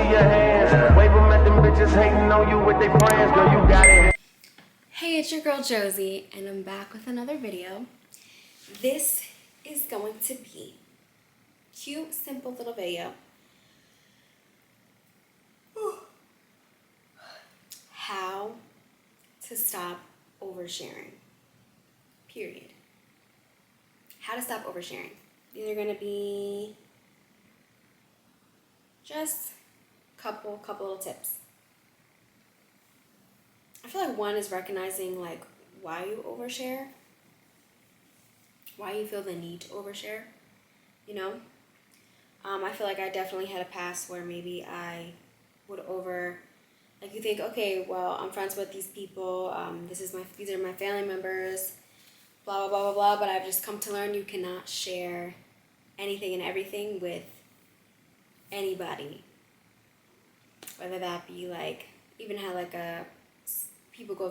your hands. Wave them at them bitches hating on you with their friends. Girl, you got it. Hey, it's your girl Josie, and I'm back with another video. This is going to be a cute, simple little video. How to stop oversharing. Period. How to stop oversharing. These are going to be just a couple little tips. I feel like one is recognizing like why you overshare, why you feel the need to overshare, you know? I feel like I definitely had a past where maybe I would like you think, okay, well, I'm friends with these people, these are my family members, blah, blah, blah, blah, blah, but I've just come to learn you cannot share anything and everything with anybody. Whether that be like, even how like people go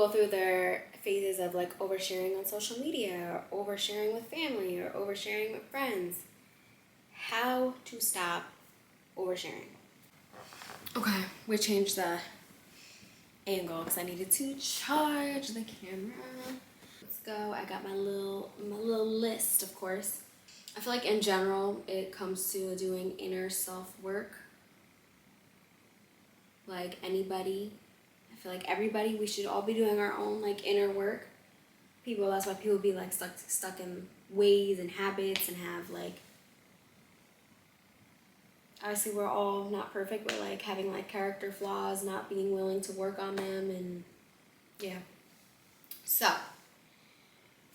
through their phases of like oversharing on social media, or oversharing with family, or oversharing with friends. How to stop oversharing. Okay, we changed the angle because I needed to charge the camera. Let's go. I got my little list, of course. I feel like in general, it comes to doing inner self-work. Like anybody, I feel like everybody, we should all be doing our own like inner work. That's why people be like stuck in ways and habits and have like, obviously we're all not perfect, but like having like character flaws, not being willing to work on them, and yeah. So,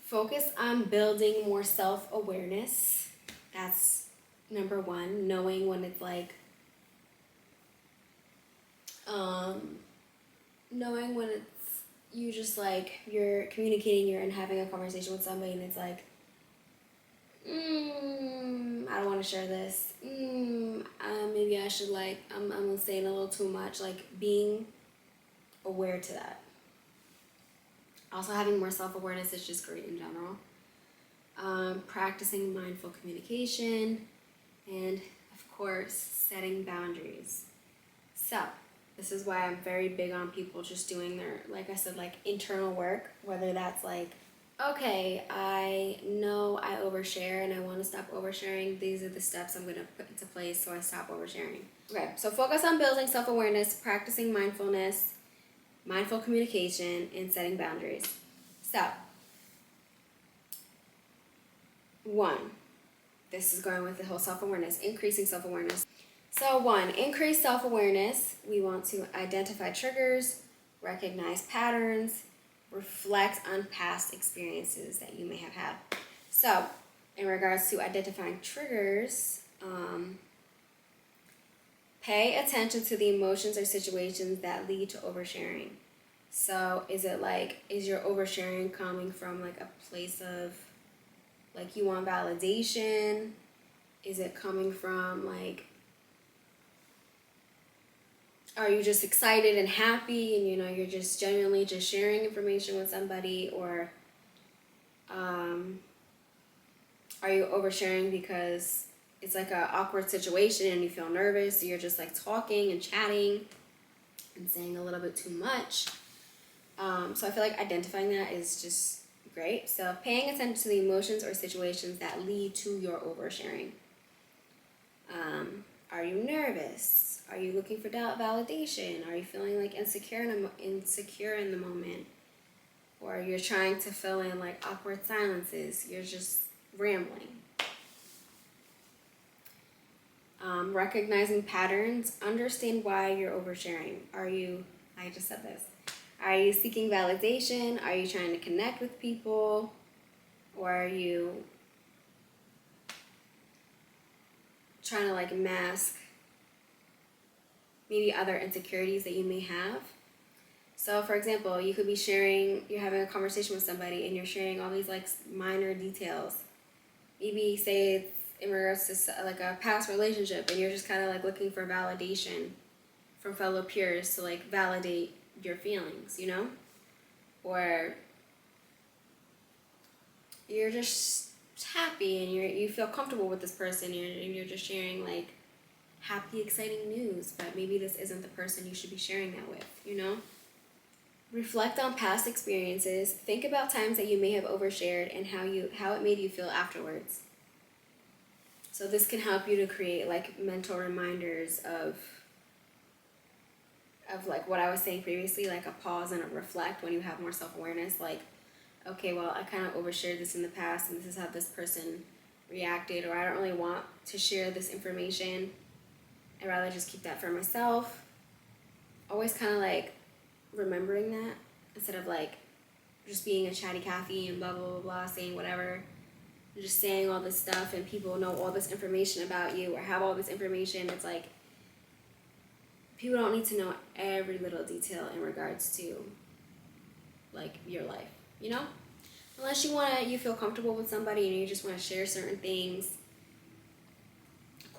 focus on building more self-awareness. That's number one, knowing when it's like, knowing when it's you just like you're communicating, you're and having a conversation with somebody and it's like, I don't want to share this. Maybe I should like I'm saying a little too much. Like being aware to that. Also, having more self-awareness is just great in general. Practicing mindful communication, and of course, setting boundaries. So, this is why I'm very big on people just doing their, like I said, like internal work, whether that's like, okay, I know I overshare and I want to stop oversharing. These are the steps I'm going to put into place so I stop oversharing. Okay, so focus on building self-awareness, practicing mindfulness, mindful communication, and setting boundaries. So, one, this is going with the whole self-awareness, increasing self-awareness. So one, increase self-awareness. We want to identify triggers, recognize patterns, reflect on past experiences that you may have had. So in regards to identifying triggers, pay attention to the emotions or situations that lead to oversharing. So is your oversharing coming from like a place of like you want validation? Is it coming from like, are you just excited and happy and you're just genuinely just sharing information with somebody? Or are you oversharing because it's like an awkward situation and you feel nervous, so you're just like talking and chatting and saying a little bit too much? So I feel like identifying that is just great. So paying attention to the emotions or situations that lead to your oversharing. Are you nervous? Are you looking for validation? Are you feeling like insecure in the moment? Or you're trying to fill in like awkward silences. You're just rambling. Recognizing patterns. Understand why you're oversharing. I just said this. Are you seeking validation? Are you trying to connect with people? Or are you trying to like mask maybe other insecurities that you may have? So for example, you could be you're having a conversation with somebody and you're sharing all these like minor details. Maybe say it's in regards to like a past relationship and you're just kind of like looking for validation from fellow peers to like validate your feelings, Or you're just happy and you feel comfortable with this person and you're just sharing like happy, exciting news, but maybe this isn't the person you should be sharing that with, you know? Reflect on past experiences. Think about times that you may have overshared and how it made you feel afterwards. So this can help you to create like mental reminders of like what I was saying previously, like a pause and a reflect when you have more self-awareness, like, okay, well, I kind of overshared this in the past and this is how this person reacted, or I don't really want to share this information. I'd rather just keep that for myself. Always kind of like remembering that instead of like just being a chatty Cathy and blah, blah, blah, blah, saying whatever. Just saying all this stuff and people know all this information about you or have all this information. It's like people don't need to know every little detail in regards to like your life, you know? Unless you feel comfortable with somebody and you just want to share certain things,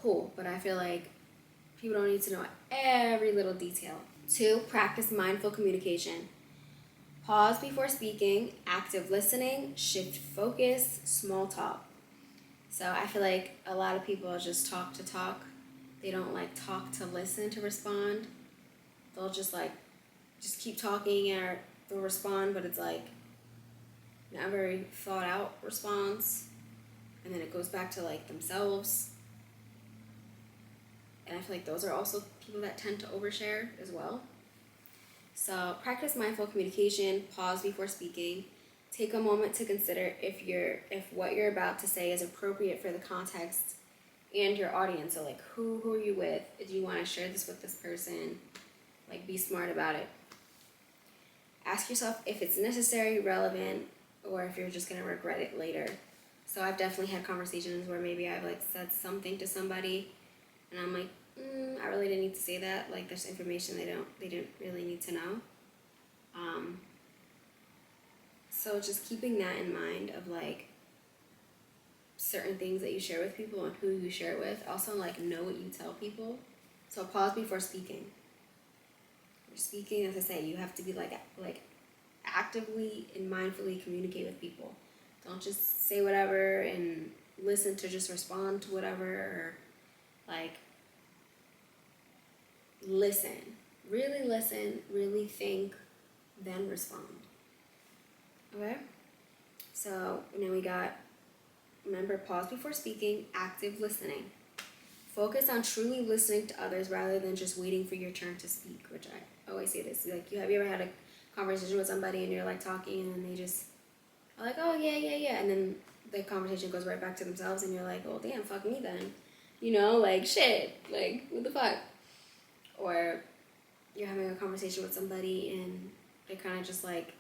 cool. But I feel like people don't need to know every little detail. 2, practice mindful communication. Pause before speaking, active listening, shift focus, small talk. So I feel like a lot of people just talk to talk. They don't like talk to listen to respond. They'll just keep talking or they'll respond, but it's like not a very thought out response. And then it goes back to like themselves. And I feel like those are also people that tend to overshare as well. So practice mindful communication, pause before speaking. Take a moment to consider if what you're about to say is appropriate for the context and your audience. So like who are you with? Do you want to share this with this person? Like be smart about it. Ask yourself if it's necessary, relevant, or if you're just gonna regret it later. So I've definitely had conversations where maybe I've like said something to somebody and I'm like, I really didn't need to say that. Like there's information they didn't really need to know. So just keeping that in mind of like certain things that you share with people and who you share it with. Also like know what you tell people. So pause before speaking. When you're speaking, as I say, you have to be like actively and mindfully communicate with people. Don't just say whatever and listen to just respond to whatever, or like listen, really think, then respond. Okay? So now we got, remember, pause before speaking, active listening. Focus on truly listening to others rather than just waiting for your turn to speak, which I always say this. Like, have you ever had a conversation with somebody and you're like talking and then they just are like, oh yeah, and then the conversation goes right back to themselves and you're like, well damn, fuck me then. You know, like shit, like what the fuck? Or you're having a conversation with somebody and they're kind of just like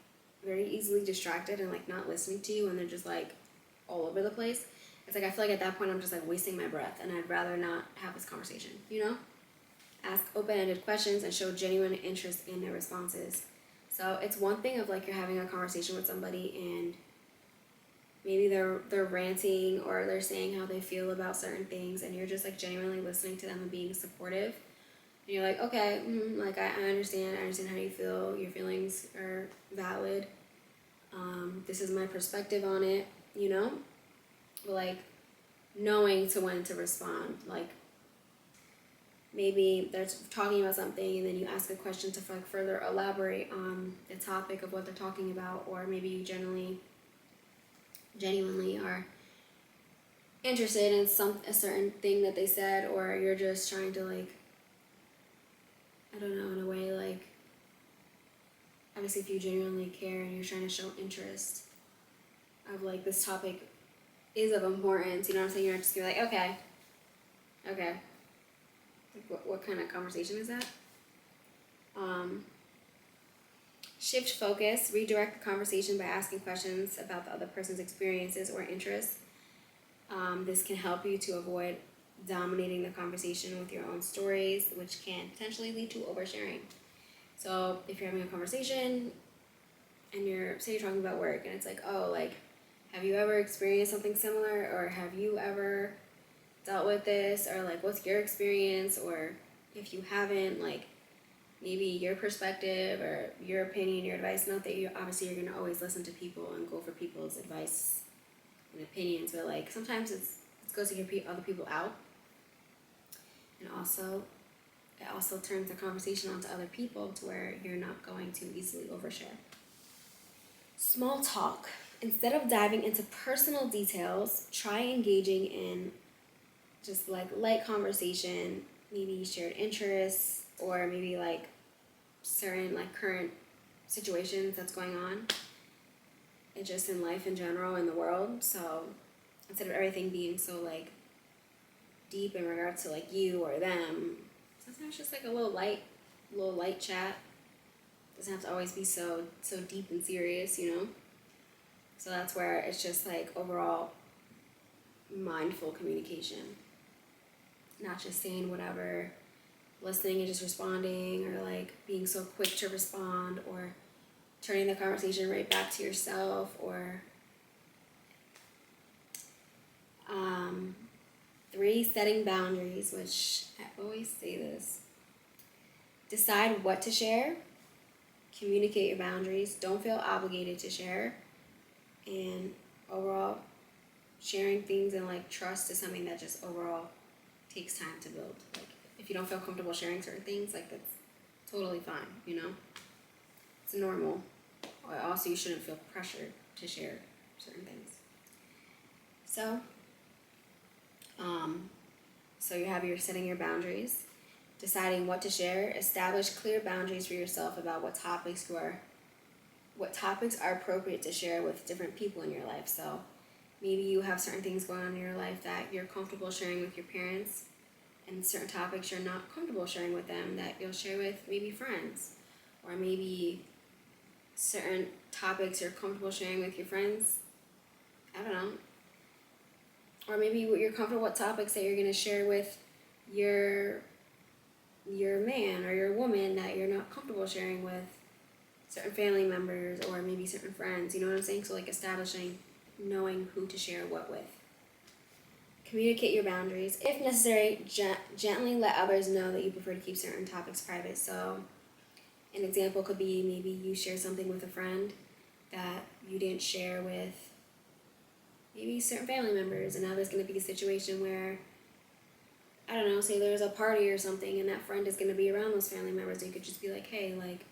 very easily distracted and like not listening to you and they're just like all over the place. It's like I feel like at that point I'm just like wasting my breath and I'd rather not have this conversation, you know? Ask open-ended questions and show genuine interest in their responses. So it's one thing of like you're having a conversation with somebody and maybe they're ranting or they're saying how they feel about certain things and you're just like genuinely listening to them and being supportive. And you're like, okay, like I understand how you feel. Your feelings are valid. This is my perspective on it, you know? But like knowing to when to respond. Like maybe they're talking about something and then you ask a question to like further elaborate on the topic of what they're talking about, or maybe you genuinely are interested in a certain thing that they said, or you're just trying to like, I don't know, in a way like, obviously if you genuinely care and you're trying to show interest of like this topic is of importance, you know what I'm saying? You're not just gonna be like, okay. Like what kind of conversation is that? Shift focus, redirect the conversation by asking questions about the other person's experiences or interests. This can help you to avoid dominating the conversation with your own stories, which can potentially lead to oversharing. So if you're having a conversation and you're talking about work and it's like, oh, like, have you ever experienced something similar, or have you ever dealt with this, or like what's your experience, or if you haven't, like maybe your perspective or your opinion, your advice. Not that you're going to always listen to people and go for people's advice and opinions, but like sometimes it's good to hear other people out. And also, it also turns the conversation onto other people to where you're not going to easily overshare. Small talk. Instead of diving into personal details, try engaging in just like light conversation, maybe shared interests, or maybe like certain like current situations that's going on, and just in life in general, in the world. So instead of everything being so like deep in regards to like you or them, sometimes just like a little light chat. Doesn't have to always be so deep and serious, you know? So that's where it's just like overall mindful communication. Not just saying whatever, listening and just responding, or like being so quick to respond, or turning the conversation right back to yourself, or 3, setting boundaries, which I always say this. Decide what to share, communicate your boundaries, don't feel obligated to share, and overall, sharing things and like trust is something that just overall takes time to build. Like if you don't feel comfortable sharing certain things, like that's totally fine, you know? It's normal. Also, you shouldn't feel pressured to share certain things. So you have your setting your boundaries, deciding what to share, establish clear boundaries for yourself about what topics are appropriate to share with different people in your life. So maybe you have certain things going on in your life that you're comfortable sharing with your parents, and certain topics you're not comfortable sharing with them that you'll share with maybe friends, or maybe certain topics you're comfortable sharing with your friends, I don't know, or maybe you're comfortable with topics that you're going to share with your man or your woman that you're not comfortable sharing with certain family members or maybe certain friends, you know what I'm saying? So like establishing, knowing who to share what with. Communicate your boundaries. If necessary, gently let others know that you prefer to keep certain topics private. So an example could be maybe you share something with a friend that you didn't share with maybe certain family members, and now there's going to be a situation where, I don't know, say there's a party or something and that friend is going to be around those family members, and you could just be like, hey, like,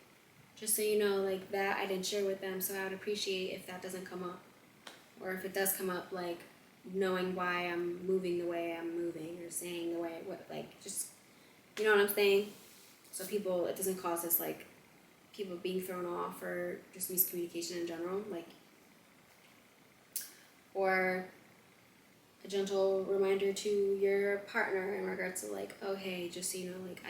just so you know, like, that I didn't share with them, so I would appreciate if that doesn't come up. Or if it does come up, like, knowing why I'm moving the way I'm moving, or saying the way, just, you know what I'm saying? So it doesn't cause this, like, people being thrown off, or just miscommunication in general, like, or a gentle reminder to your partner in regards to like, oh hey, just so you know, like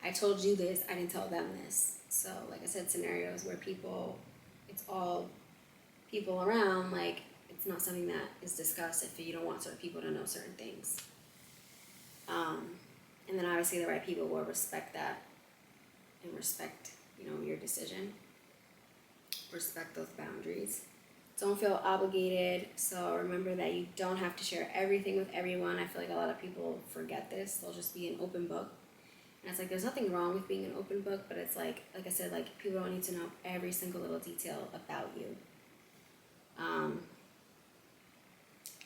I told you this, I didn't tell them this. So like I said, scenarios where it's all people around, like it's not something that is discussed if you don't want certain people to know certain things. And then obviously the right people will respect that and respect, you know, your decision. Respect those boundaries. Don't feel obligated. So remember that you don't have to share everything with everyone. I feel like a lot of people forget this. They'll just be an open book. And it's like there's nothing wrong with being an open book, but it's like I said, like people don't need to know every single little detail about you.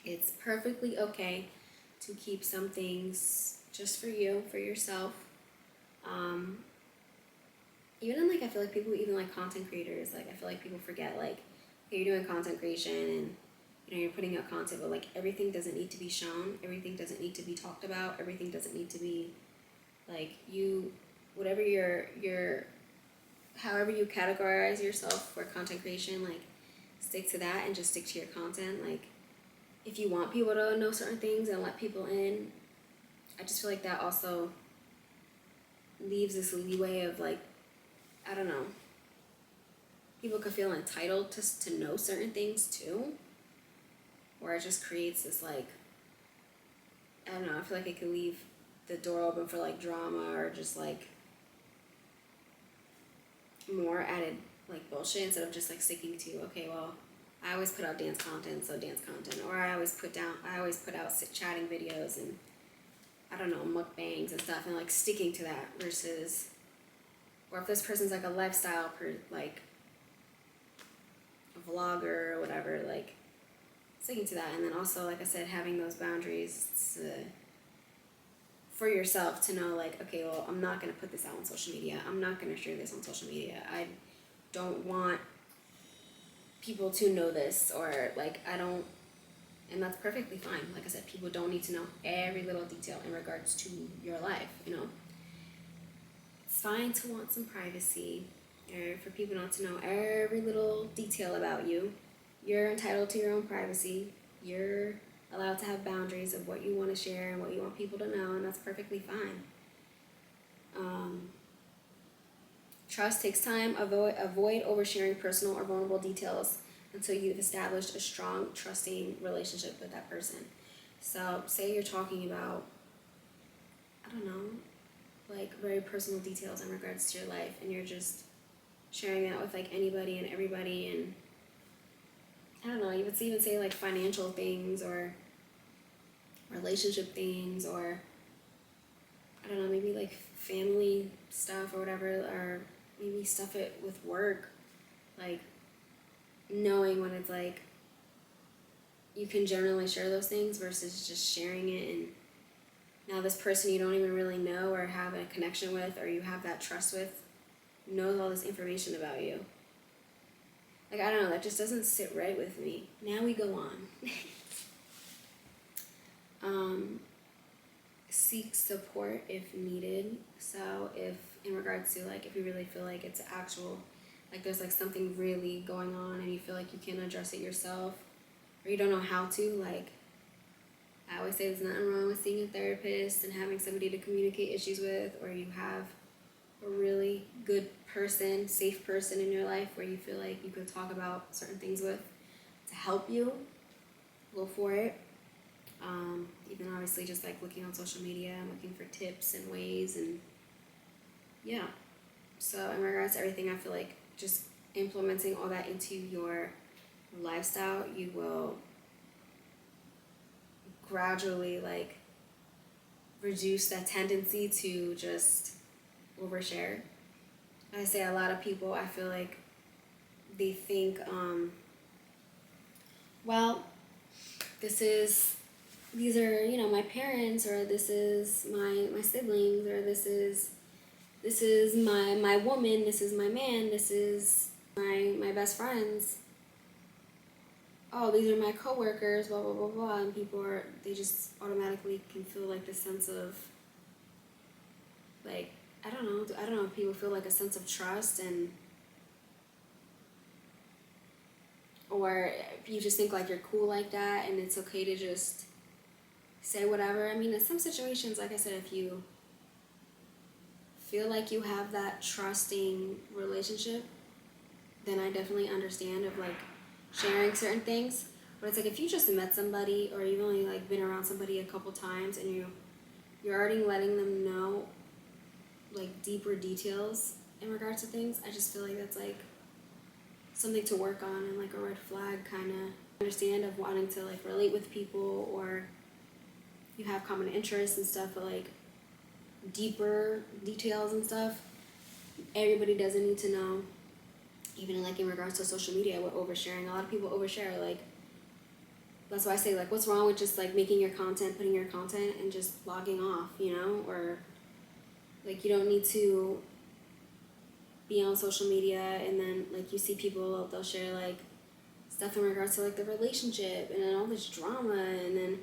It's perfectly okay to keep some things just for you, for yourself. Even like I feel like people, even like content creators, like I feel like people forget, like, okay, you're doing content creation and you know you're putting out content, but like everything doesn't need to be shown, everything doesn't need to be talked about, everything doesn't need to be like whatever your however you categorize yourself for content creation, like stick to that and just stick to your content. Like if you want people to know certain things and let people in, I just feel like that also leaves this leeway of like, I don't know, people could feel entitled to know certain things too, or it just creates this like, I don't know, I feel like it could leave the door open for like drama or just like more added like bullshit instead of just like sticking to, okay, well, I always put out dance content, so dance content, or I always put out chatting videos and I don't know, mukbangs and stuff, and like sticking to that versus, or if this person's like a lifestyle like a vlogger or whatever, like sticking to that. And then also, like I said, having those boundaries for yourself to know, like, okay, well, I'm not going to put this out on social media. I'm not going to share this on social media. I don't want people to know this, or like, I don't, and that's perfectly fine. Like I said, people don't need to know every little detail in regards to your life, you know. It's fine to want some privacy, or for people not to know every little detail about you. You're entitled to your own privacy. You're allowed to have boundaries of what you want to share and what you want people to know, and that's perfectly fine. Trust takes time. Avoid oversharing personal or vulnerable details until you've established a strong, trusting relationship with that person. So, say you're talking about, I don't know, like very personal details in regards to your life, and you're just sharing that with like anybody and everybody, and I don't know, you would even say like financial things or relationship things, or I don't know, maybe like family stuff or whatever, or maybe stuff it with work, like knowing when it's like you can generally share those things versus just sharing it, and now this person you don't even really know or have a connection with or you have that trust with knows all this information about you. Like, I don't know, that just doesn't sit right with me. Now we go on. Seek support if needed. So if in regards to like, if you really feel like it's actual, like there's like something really going on and you feel like you can't address it yourself, or you don't know how to, like, I always say there's nothing wrong with seeing a therapist and having somebody to communicate issues with, or you have a really good person, safe person in your life where you feel like you could talk about certain things with to help you, go for it. Even obviously just like looking on social media and looking for tips and ways, and yeah. So in regards to everything, I feel like just implementing all that into your lifestyle, you will gradually like reduce that tendency to just overshare. I say a lot of people, I feel like they think, well, these are, you know, my parents, or this is my siblings, or this is my woman, this is my man, this is my best friends. Oh, these are my coworkers, blah, blah, blah, blah. And people they just automatically can feel like this sense of, like, I don't know if people feel like a sense of trust, and or you just think like you're cool like that and it's okay to just say whatever. I mean, in some situations, like I said, if you feel like you have that trusting relationship, then I definitely understand of like sharing certain things. But it's like if you just met somebody, or you've only like been around somebody a couple times, and you're already letting them know like deeper details in regards to things, I just feel like that's like something to work on, and like a red flag kind of understand of wanting to like relate with people, or you have common interests and stuff, but like deeper details and stuff, everybody doesn't need to know. Even like in regards to social media with oversharing, a lot of people overshare. Like, that's why I say, like, what's wrong with just like making your content, putting your content, and just logging off, you know? Or like, you don't need to be on social media and then like you see people, they'll share like stuff in regards to like the relationship and then all this drama, and then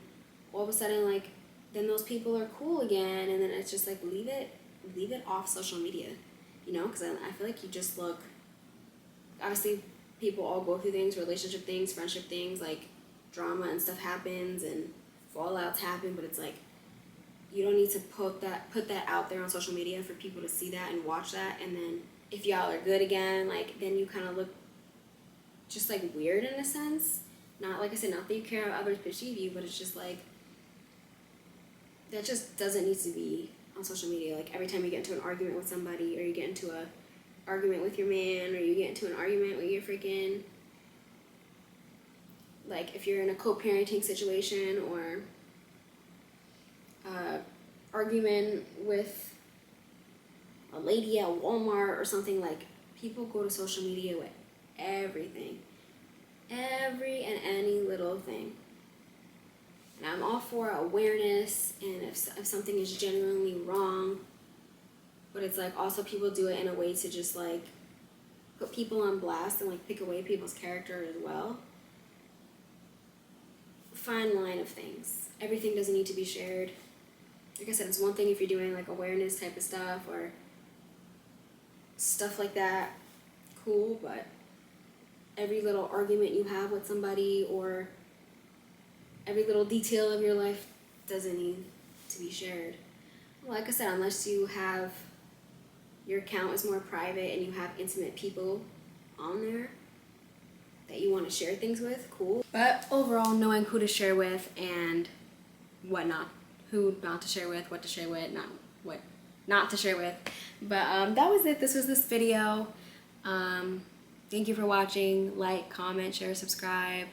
all of a sudden like then those people are cool again, and then it's just like leave it off social media, you know? Because I feel like you just look, obviously people all go through things, relationship things, friendship things, like drama and stuff happens and fallouts happen, but it's like you don't need to put that out there on social media for people to see that and watch that, and then if y'all are good again, like then you kind of look just like weird in a sense. Not, like I said, not that you care how others perceive you, but it's just like that just doesn't need to be on social media. Like every time you get into an argument with somebody, or you get into a argument with your man, or you get into an argument with your freaking, like if you're in a co-parenting situation, or argument with a lady at Walmart or something, like people go to social media with everything, every and any little thing. And I'm all for awareness, and if something is genuinely wrong, but it's like also people do it in a way to just like put people on blast and like pick away people's character as well. Fine line of things. Everything doesn't need to be shared. Like I said, it's one thing if you're doing like awareness type of stuff or stuff like that, cool, but every little argument you have with somebody or every little detail of your life doesn't need to be shared. Like I said, unless you have, your account is more private and you have intimate people on there that you want to share things with, cool. But overall, knowing who to share with and what not, who not to share with, what to share with, what not to share with. But that was it. This was this video. Thank you for watching. Like, comment, share, subscribe.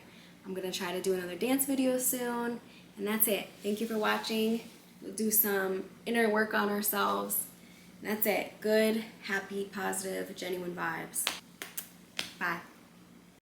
I'm gonna try to do another dance video soon. And that's it. Thank you for watching. We'll do some inner work on ourselves. And that's it. Good, happy, positive, genuine vibes. Bye.